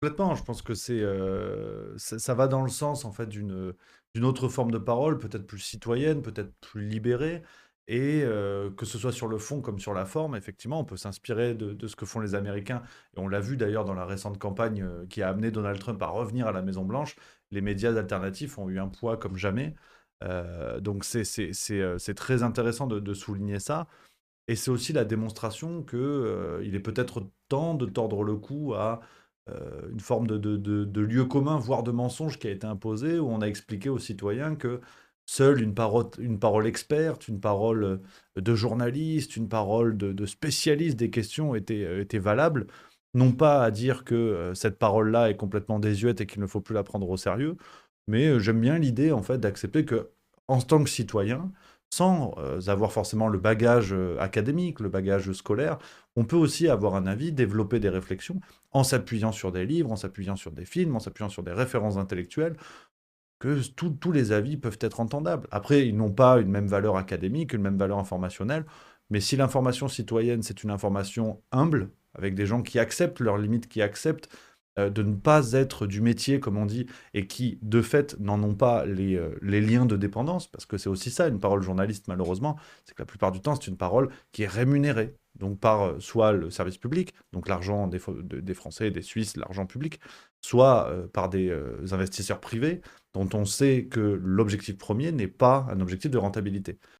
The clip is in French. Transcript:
Complètement, je pense que ça va dans le sens en fait d'une autre forme de parole, peut-être plus citoyenne, peut-être plus libérée, et que ce soit sur le fond comme sur la forme, effectivement, on peut s'inspirer de ce que font les Américains, et on l'a vu d'ailleurs dans la récente campagne qui a amené Donald Trump à revenir à la Maison-Blanche. Les médias alternatifs ont eu un poids comme jamais. Donc c'est très intéressant de souligner ça. Et c'est aussi la démonstration que, il est peut-être temps de tordre le cou à une forme de lieu commun, voire de mensonge qui a été imposé, où on a expliqué aux citoyens que seule une parole experte, une parole de journaliste, une parole de spécialiste des questions était valable. Non pas à dire que cette parole-là est complètement désuète et qu'il ne faut plus la prendre au sérieux, mais j'aime bien l'idée en fait d'accepter que, en tant que citoyen, sans avoir forcément le bagage académique, le bagage scolaire, on peut aussi avoir un avis, développer des réflexions en s'appuyant sur des livres, en s'appuyant sur des films, en s'appuyant sur des références intellectuelles, que tous les avis peuvent être entendables. Après, ils n'ont pas une même valeur académique, une même valeur informationnelle, mais si l'information citoyenne, c'est une information humble, avec des gens qui acceptent leurs limites, qui acceptent de ne pas être du métier, comme on dit, et qui, de fait, n'en ont pas les liens de dépendance, parce que c'est aussi ça, une parole journaliste, malheureusement, c'est que la plupart du temps, c'est une parole qui est rémunérée, donc par soit le service public, donc l'argent des Français, des Suisses, l'argent public, soit par des investisseurs privés, dont on sait que l'objectif premier n'est pas un objectif de rentabilité.